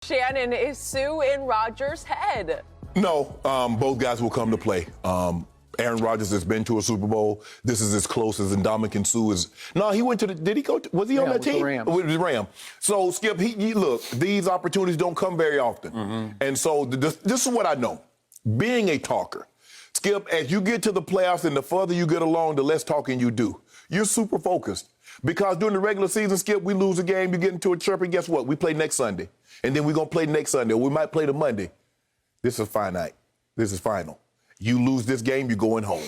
Shannon, is Suh in Rodgers' head? No, both guys will come to play. Aaron Rodgers has been to a Super Bowl. This is as close as Ndamukong Suh is. No, he went to the. Did he go? Was he on that team? With the Rams. So Skip, look. These opportunities don't come very often, and so this is what I know. Being a talker, Skip, as you get to the playoffs and the further you get along, the less talking you do. You're super focused because during the regular season, Skip, we lose a game, you get into a chirp, and guess what? We play next Sunday, and then we're gonna play next Sunday, or we might play the Monday. This is finite. This is final. You lose this game, you're going home.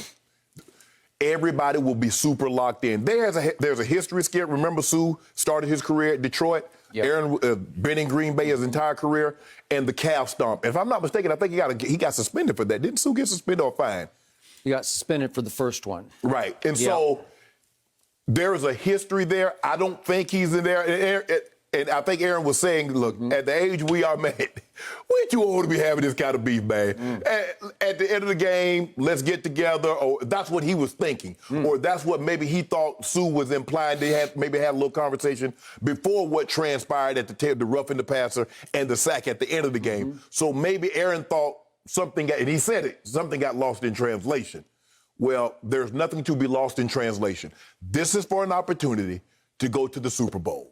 Everybody will be super locked in. There's a history, Skip. Remember, Suh started his career at Detroit. Yep. Aaron been in Green Bay his entire career, and the calf stomp. If I'm not mistaken, I think he got suspended for that. Didn't Suh get suspended or fined? He got suspended for the first one. Right, and so there is a history there. I don't think he's in there. And I think Aaron was saying, look, at the age we are, man, we're too old to be having this kind of beef, man. At the end of the game, let's get together. Or that's what he was thinking. Or that's what maybe he thought Suh was implying. They had maybe had a little conversation before what transpired at the roughing the passer and the sack at the end of the game. So maybe Aaron thought something got, and he said it, something got lost in translation. Well, there's nothing to be lost in translation. This is for an opportunity to go to the Super Bowl.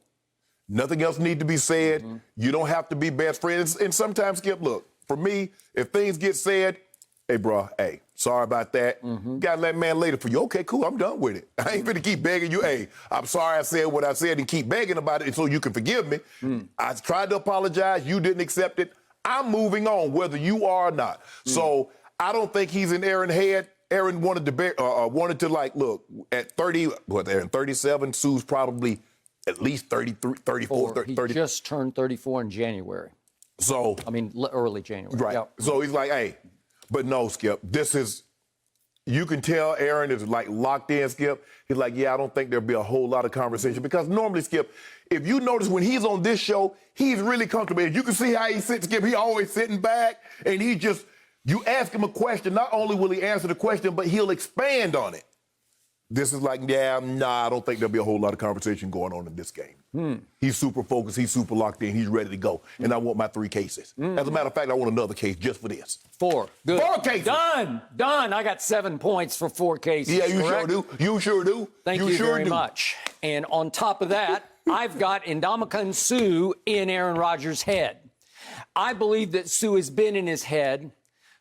Nothing else need to be said. You don't have to be best friends. And sometimes, Skip, look, for me, if things get said, hey, bro, hey, sorry about that. Got to let man later for you. Okay, cool, I'm done with it. I ain't finna keep begging you. Hey, I'm sorry I said what I said and keep begging about it so you can forgive me. I tried to apologize. You didn't accept it. I'm moving on, whether you are or not. So I don't think he's in Aaron's head. Aaron wanted to like, look, at 30, Aaron, 37, Suh's probably at least 33, 34, 30. He just turned 34 in January. So, I mean, early January. Right. Yep. So he's like, hey, but no, Skip, this is, you can tell Aaron is like locked in, Skip. He's like, yeah, I don't think there'll be a whole lot of conversation because normally, Skip, if you notice when he's on this show, he's really comfortable. You can see how he sits, Skip. He always sitting back and he just, you ask him a question, not only will he answer the question, but he'll expand on it. This is like, I don't think there'll be a whole lot of conversation going on in this game. He's super focused. He's super locked in. He's ready to go. And I want my 3 cases. As a matter of fact, I want another case just for this. 4. Good. 4 cases. Done. I got 7 points for 4 cases. Yeah, you correct? sure do. You sure do. Thank you very much. And on top of that, I've got Ndamukong Suh in Aaron Rodgers' head. I believe that Suh has been in his head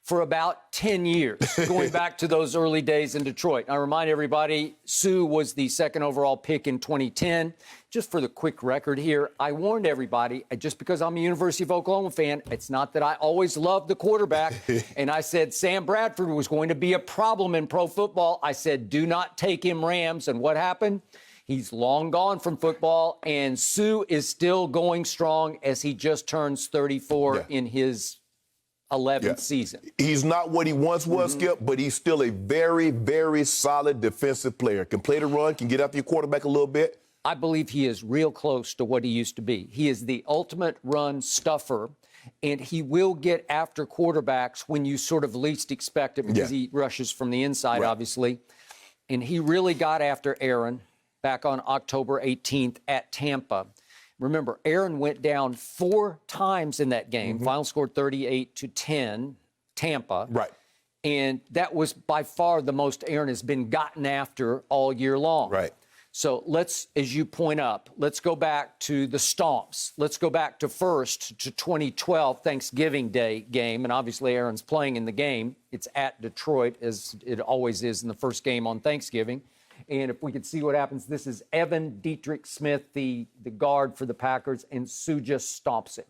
for about 10 years, going back to those early days in Detroit. I remind everybody, Suh was the 2nd overall pick in 2010. Just for the quick record here, I warned everybody, just because I'm a University of Oklahoma fan, it's not that I always loved the quarterback. And I said Sam Bradford was going to be a problem in pro football. I said, do not take him Rams. And what happened? He's long gone from football, and Suh is still going strong as he just turns 34 in his 11th season. He's not what he once was, Skip, but he's still a very, very solid defensive player. Can play the run, can get after your quarterback a little bit. I believe he is real close to what he used to be. He is the ultimate run stuffer, and he will get after quarterbacks when you sort of least expect it because he rushes from the inside, obviously. And he really got after Aaron back on October 18th at Tampa. Remember, Aaron went down 4 times in that game. Final score 38-10, Tampa. Right. And that was by far the most Aaron has been gotten after all year long. Right. So let's, as you point up, let's go back to the stomps. Let's go back to 2012 Thanksgiving Day game. And obviously Aaron's playing in the game. It's at Detroit, as it always is in the first game on Thanksgiving. And if we could see what happens, this is Evan Dietrich Smith, the guard for the Packers, and Suh just stomps him.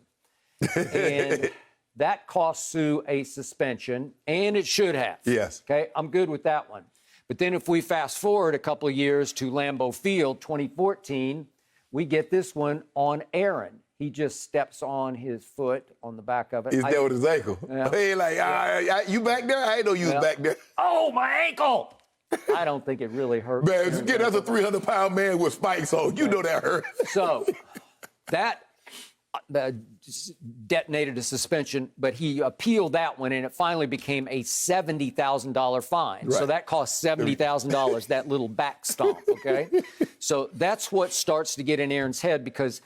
And that cost Suh a suspension, and it should have. Yes. Okay, I'm good with that one. But then if we fast forward a couple of years to Lambeau Field, 2014, we get this one on Aaron. He just steps on his foot on the back of it. He's there with his ankle. He like, you back there? I ain't know you was back there. Oh, my ankle! I don't think it really hurt. Man, that's a 300-pound man with spikes on. You know that hurt. So that detonated a suspension, but he appealed that one, and it finally became a $70,000 fine. Right. So that cost $70,000, that little back stomp, okay? So that's what starts to get in Aaron's head because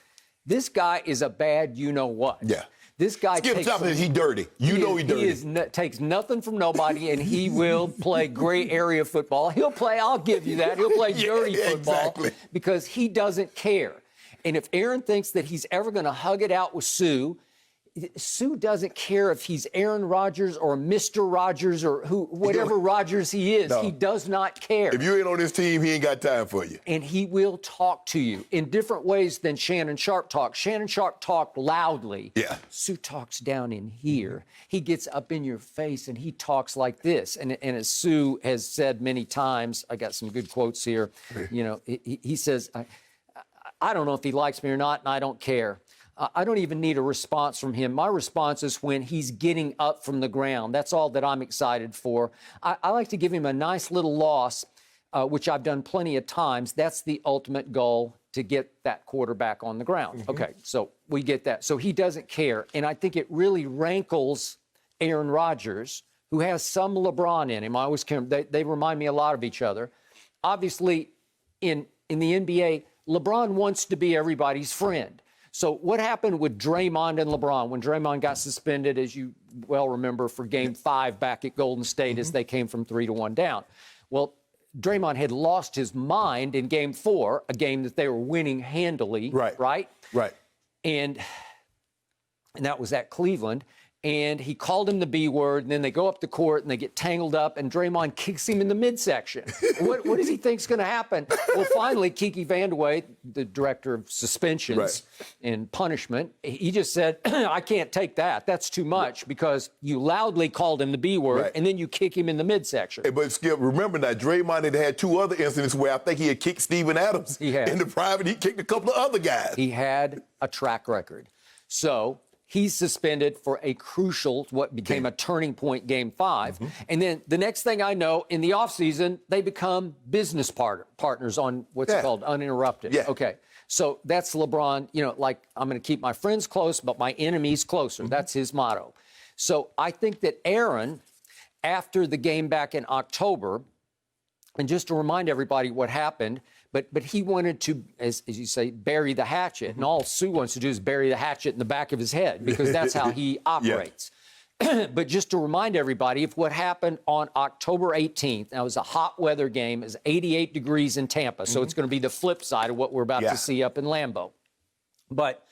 this guy is a bad you-know-what. Yeah. This guy he dirty. You know he dirty. He takes nothing from nobody, and he will play gray area football. He'll play, I'll give you that. He'll play dirty football because he doesn't care. And if Aaron thinks that he's ever going to hug it out with Suh doesn't care if he's Aaron Rodgers or Mr. Rodgers or whatever Rodgers he is. No. He does not care. If you ain't on his team, he ain't got time for you. And he will talk to you in different ways than Shannon Sharpe talks. Shannon Sharpe talked loudly. Yeah. Suh talks down in here. He gets up in your face and he talks like this. And as Suh has said many times, I got some good quotes here. You know, he says, I don't know if he likes me or not, and I don't care. I don't even need a response from him. My response is when he's getting up from the ground. That's all that I'm excited for. I like to give him a nice little loss, which I've done plenty of times. That's the ultimate goal, to get that quarterback on the ground. Mm-hmm. Okay, so we get that. So he doesn't care. And I think it really rankles Aaron Rodgers, who has some LeBron in him. I always care. They remind me a lot of each other. Obviously, in the NBA, LeBron wants to be everybody's friend. So what happened with Draymond and LeBron when Draymond got suspended, as you well remember, for Game 5 back at Golden State as they came from 3-1 down? Well, Draymond had lost his mind in Game 4, a game that they were winning handily, right? And that was at Cleveland. And he called him the B word, and then they go up the court, and they get tangled up, and Draymond kicks him in the midsection. What does he think's going to happen? Well, finally, Kiki Vandeweghe, the director of suspensions and punishment, he just said, I can't take that. That's too much because you loudly called him the B word, and then you kick him in the midsection. Hey, but Skip, remember that Draymond had 2 other incidents where I think he had kicked Steven Adams. He had. In the private, he kicked a couple of other guys. He had a track record. So he's suspended for a crucial, what became a turning point, Game 5. And then the next thing I know, in the offseason, they become business partners on what's called uninterrupted. Okay, so that's LeBron, you know, like, I'm going to keep my friends close, but my enemies closer. That's his motto. So I think that Aaron, after the game back in October, and just to remind everybody what happened, but he wanted to, as you say, bury the hatchet. And all Suh wants to do is bury the hatchet in the back of his head because that's how he operates. But just to remind everybody of what happened on October 18th. Now, it was a hot weather game. It was 88 degrees in Tampa. So it's going to be the flip side of what we're about to see up in Lambeau. But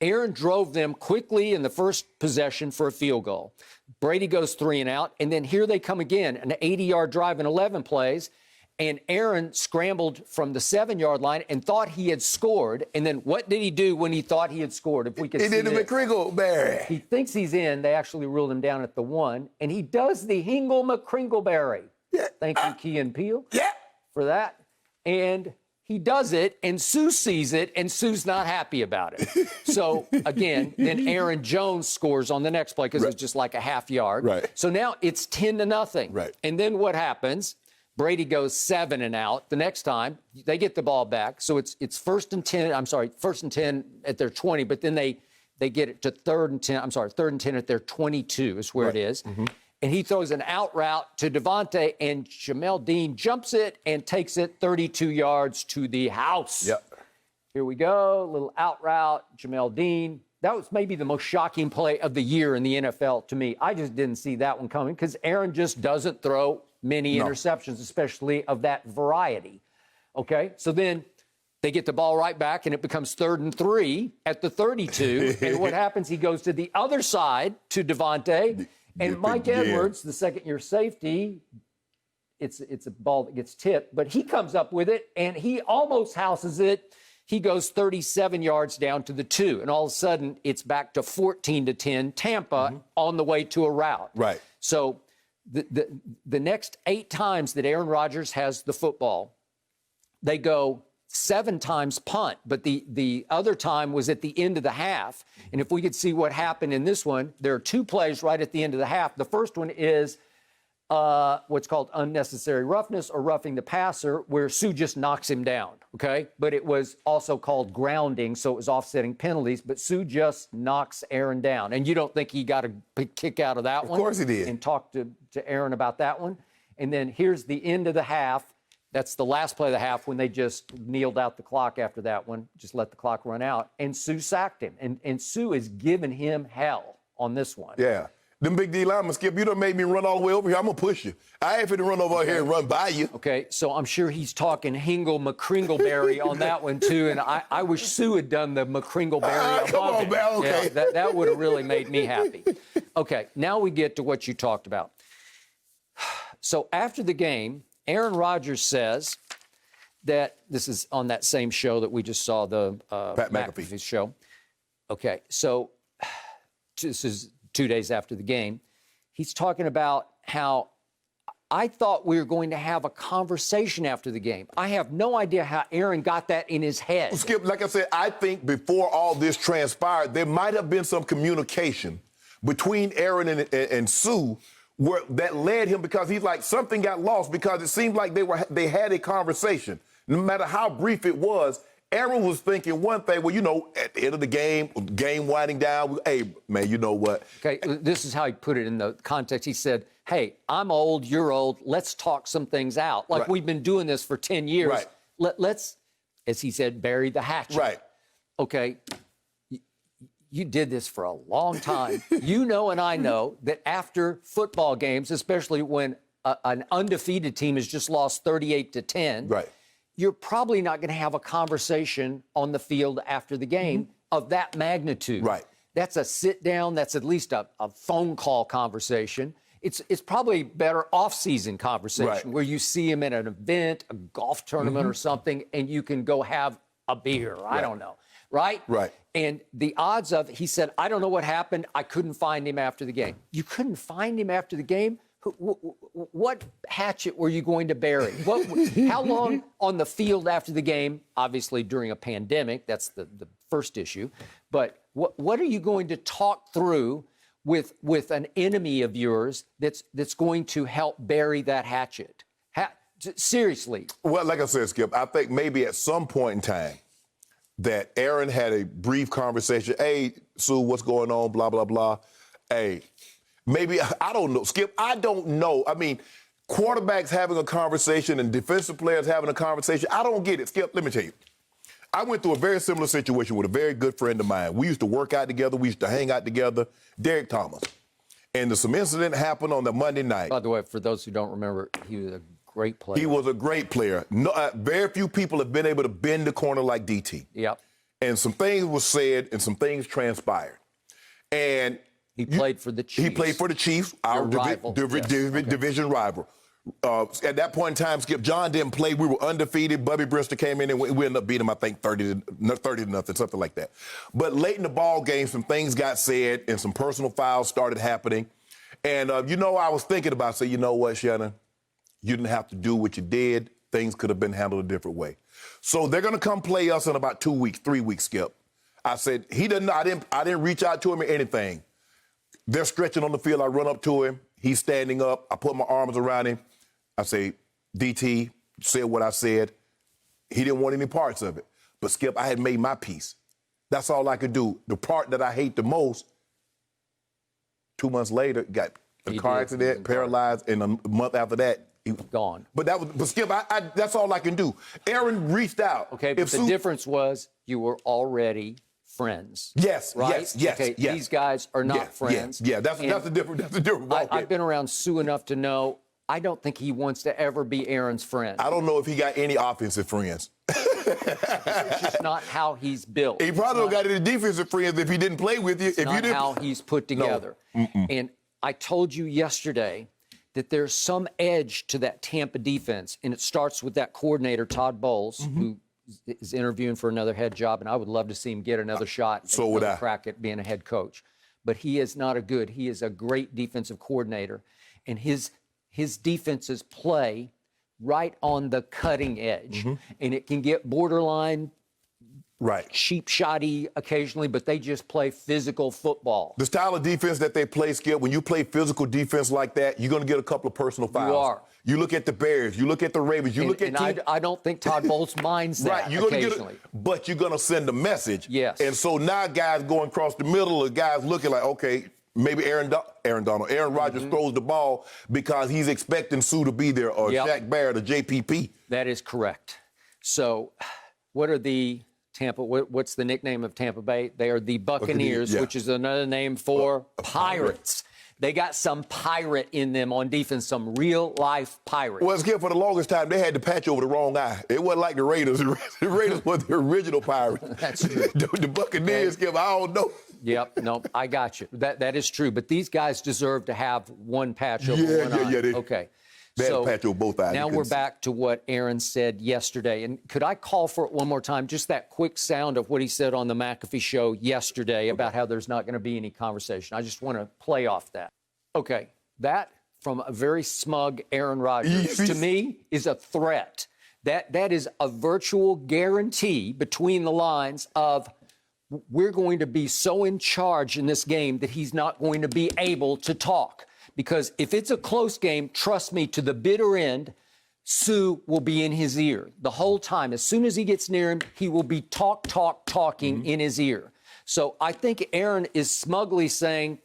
Aaron drove them quickly in the first possession for a field goal. Brady goes 3 and out. And then here they come again, an 80-yard drive in 11 plays. And Aaron scrambled from the 7-yard line and thought he had scored. And then what did he do when he thought he had scored? If we could see did the McCringleberry. He thinks he's in. They actually ruled him down at the 1. And he does the Hingle McCringleberry. Thank you, Key and Peele, for that. And he does it, and Suh sees it, and Suh's not happy about it. So, again, then Aaron Jones scores on the next play because it was just like a half yard. So now it's 10-0. And then what happens? Brady goes 7 and out. The next time, they get the ball back. So it's first and 10 at their 20, but then they get it to third and 10 at their 22 is where it is. And he throws an out route to Devontae, and Jamel Dean jumps it and takes it 32 yards to the house. Here we go, little out route, Jamel Dean. That was maybe the most shocking play of the year in the NFL to me. I just didn't see that one coming because Aaron just doesn't throw many interceptions, especially of that variety. Okay, so then they get the ball right back, and it becomes 3rd and 3 at the 32. And what happens? He goes to the other side to Devontae, and Mike Edwards, the second-year safety, it's a ball that gets tipped, but he comes up with it, and he almost houses it. He goes 37 yards down to the 2, and all of a sudden it's back to 14-10 Tampa on the way to a rout. So the next 8 times that Aaron Rodgers has the football, they go 7 times punt, but the other time was at the end of the half. And if we could see what happened in this one, there are 2 plays right at the end of the half. The first one is what's called unnecessary roughness or roughing the passer, where Suh just knocks him down, okay? But it was also called grounding, so it was offsetting penalties, but Suh just knocks Aaron down. And you don't think he got a big kick out of that one? Of course he did. And talked to Aaron about that one. And then here's the end of the half, That's the last play of the half when they just kneeled out the clock after that one, just let the clock run out. And Suh sacked him. And Suh is giving him hell on this one. Yeah. Them big D linemen, Skip, you done made me run all the way over here. I'm going to push you. I ain't finna run over here and run by you. Okay, so I'm sure he's talking Hingle McCringleberry on that one, too. And I wish Suh had done the McCringleberry. Come on, him. man. Okay. Yeah, that would have really made me happy. Okay, now we get to what you talked about. So after the game, Aaron Rodgers says that this is on that same show that we just saw, the Pat McAfee show. Okay, so this is 2 days after the game. He's talking about how I thought we were going to have a conversation after the game. I have no idea how Aaron got that in his head. Skip, like I said, I think before all this transpired, there might have been some communication between Aaron and Suh that led him, because he's like, something got lost, because it seemed like they had a conversation. No matter how brief it was, Aaron was thinking one thing, well, you know, at the end of the game winding down, hey, man, you know what? Okay, this is how he put it in the context. He said, hey, I'm old, you're old, let's talk some things out. Like, we've been doing this for 10 years. Right. Let's, as he said, bury the hatchet. Right. Okay, you did this for a long time. You know and I know that after football games, especially when an undefeated team has just lost 38-10, right, you're probably not going to have a conversation on the field after the game of that magnitude. Right. That's a sit down. That's at least a phone call conversation. It's probably better off-season conversation where you see him at an event, a golf tournament or something, and you can go have a beer. I don't know. Right? Right. And the odds of, he said, I don't know what happened. I couldn't find him after the game. You couldn't find him after the game? What hatchet were you going to bury? How long on the field after the game? Obviously, during a pandemic, that's the first issue. But what are you going to talk through with an enemy of yours that's going to help bury that hatchet? Seriously. Well, like I said, Skip, I think maybe at some point in time that Aaron had a brief conversation. Hey, Suh, what's going on? Blah, blah, blah. Hey, maybe, I don't know. Skip, I don't know. I mean, quarterbacks having a conversation and defensive players having a conversation, I don't get it. Skip, let me tell you. I went through a very similar situation with a very good friend of mine. We used to work out together. We used to hang out together, Derek Thomas. And some incident happened on the Monday night. By the way, for those who don't remember, he was a great player. He was a great player. No, very few people have been able to bend the corner like DT. Yep. And some things were said and some things transpired. And he played for the Chiefs. He played for the Chiefs, our division rival. At that point in time, Skip, John didn't play. We were undefeated. Bubby Brister came in and we ended up beating him, I think, 30 to nothing, something like that. But late in the ball game, some things got said and some personal fouls started happening. And, I was thinking about, say, you know what, Shannon? You didn't have to do what you did. Things could have been handled a different way. So they're going to come play us in about 2 weeks, 3 weeks, Skip. I said, I didn't reach out to him or anything. They're stretching on the field. I run up to him. He's standing up. I put my arms around him. I say, DT, said what I said. He didn't want any parts of it. But, Skip, I had made my peace. That's all I could do. The part that I hate the most, 2 months later, got a car accident, paralyzed, and a month after that, he was gone. But Skip, that's all I can do. Aaron reached out. Okay, but the difference was you were already friends. Yes, right? yes. Okay, these guys are not friends. Yeah, that's the difference. That's the difference. I've been around Suh enough to know I don't think he wants to ever be Aaron's friend. I don't know if he got any offensive friends. It's just not how he's built. He probably don't got any defensive friends if he didn't play with you. It's not how he's put together. No. And I told you yesterday that there's some edge to that Tampa defense, and it starts with that coordinator, Todd Bowles, who is interviewing for another head job, and I would love to see him get another shot. So would I. Crack at being a head coach. But he is not he is a great defensive coordinator, and his defenses play right on the cutting edge, and it can get borderline cheap shotty occasionally, but they just play physical football. The style of defense that they play, Skip, when you play physical defense like that, you're going to get a couple of personal fouls. You are. You look at the Bears, you look at the Ravens, you look at teams. I don't think Todd Bowles minds that you're gonna occasionally. But you're going to send a message. Yes. And so now guys going across the middle, or guys looking like, okay, maybe Aaron Rodgers throws the ball because he's expecting Suh to be there, or Shaq Barrett, or JPP. That is correct. So, what are the what's the nickname of Tampa Bay? They are the Buccaneers, which is another name for pirates. They got some pirate in them on defense, some real-life pirates. Well, Skip, for the longest time, they had the patch over the wrong eye. It wasn't like the Raiders. The Raiders were the original pirates. That's true. The Buccaneers, Skip, I don't know. Yep, no, I got you. That is true. But these guys deserve to have one patch over one eye. Okay. They had a patch over both eyes. Now we're back to what Aaron said yesterday. And could I call for it one more time? Just that quick sound of what he said on the McAfee show yesterday about how there's not going to be any conversation. I just want to play off that. Okay, that from a very smug Aaron Rodgers, to me, is a threat. That is a virtual guarantee between the lines of we're going to be so in charge in this game that he's not going to be able to talk. Because if it's a close game, trust me, to the bitter end, Suh will be in his ear the whole time. As soon as he gets near him, he will be talking in his ear. So I think Aaron is smugly saying,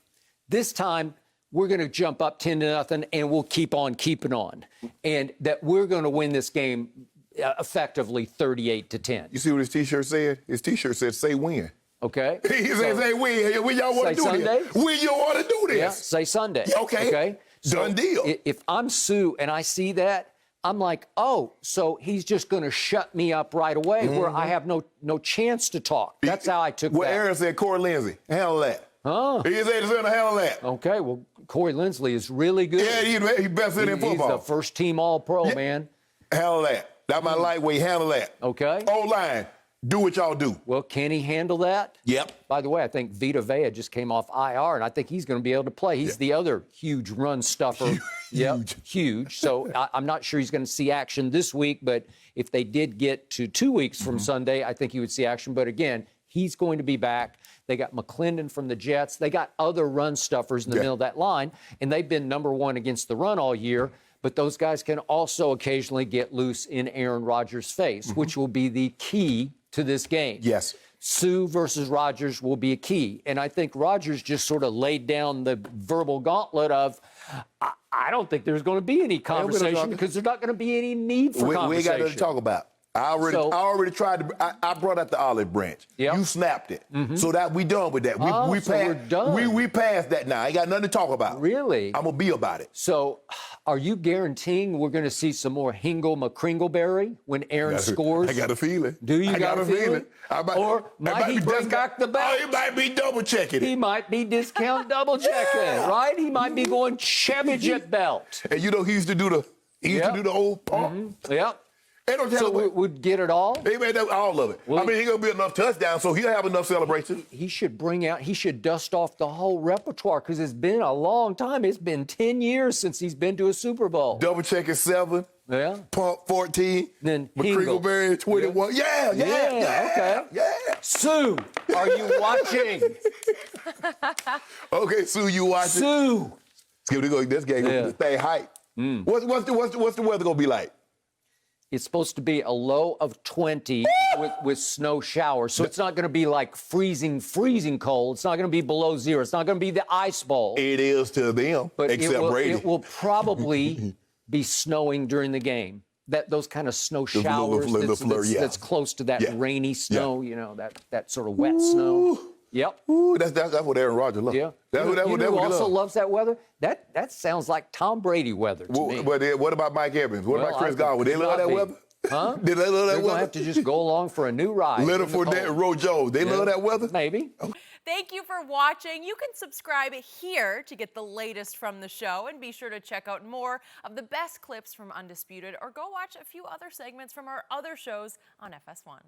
this time we're going to jump up 10-0 and we'll keep on keeping on. And that we're going to win this game effectively 38-10. You see what his T-shirt said? His T-shirt said, say win. Okay. He said, say win. When y'all want to do Sunday? this? When you want to do this? Yeah, say Sunday. Okay. So done deal. If I'm Suh and I see that, I'm like, oh, so he's just going to shut me up right away where I have no chance to talk. That's how I took that. Well, Aaron said, Corey Lindsey, handle that. Huh? He said he's going to handle that. Okay, well, Corey Linsley is really good. Yeah, he's best in football. He's the first-team All-Pro, man. Handle that. That's my lightweight. Handle that. Okay. O-line, do what y'all do. Well, can he handle that? Yep. By the way, I think Vita Vea just came off IR, and I think he's going to be able to play. He's the other huge run stuffer. Huge. So I'm not sure he's going to see action this week, but if they did get to 2 weeks from Sunday, I think he would see action. But again, he's going to be back. They got McClendon from the Jets. They got other run stuffers in the middle of that line, and they've been #1 against the run all year. But those guys can also occasionally get loose in Aaron Rodgers' face, which will be the key to this game. Yes. Suh versus Rodgers will be a key. And I think Rodgers just sort of laid down the verbal gauntlet of, I don't think there's going to be any conversation because there's not going to be any need for conversation. We ain't got nothing to talk about. I already tried to. I brought out the olive branch. Yep. You snapped it, so that we done with that. We so passed. we're done. We passed that now. I ain't got nothing to talk about. Really? I'm gonna be about it. So, are you guaranteeing we're going to see some more Hingle McCringleberry when Aaron scores? I got a feeling. Do you got a feeling? Or might he bring back the belt? Oh, he might be double checking it. He might be discount double checking, right? He might be going Chevy Jet belt. And you know he used to do the old pump. Yep. They don't tell So we would get it all? He made all of it. Well, I mean, he's going to be enough touchdowns, so he'll have enough celebration. He should dust off the whole repertoire because it's been a long time. It's been 10 years since he's been to a Super Bowl. Double check is 7. Yeah. Pump 14. Then McCringleberry 21. Yeah. Okay. Yeah. Suh, are you watching? Okay, Suh, you watching? Suh. This game going to stay hype. What's the weather going to be like? It's supposed to be a low of 20 with snow showers. So it's not going to be like freezing cold. It's not going to be below 0. It's not going to be the ice bowl. It is to them, but except Brady. It will probably be snowing during the game. Those kind of snow showers that's close to that rainy snow, you know, that sort of wet snow. Yep. Ooh, that's what Aaron Rodgers loves. Yeah. That's what he also loves that weather? That sounds like Tom Brady weather to me. But what about Mike Evans? What about Chris Godwin? They love that weather? Huh? Did they love that weather? They're going to have to just go along for a new ride. Leonard Fournette and Rojo, they love that weather? Maybe. Thank you for watching. You can subscribe here to get the latest from the show, and be sure to check out more of the best clips from Undisputed, or go watch a few other segments from our other shows on FS1.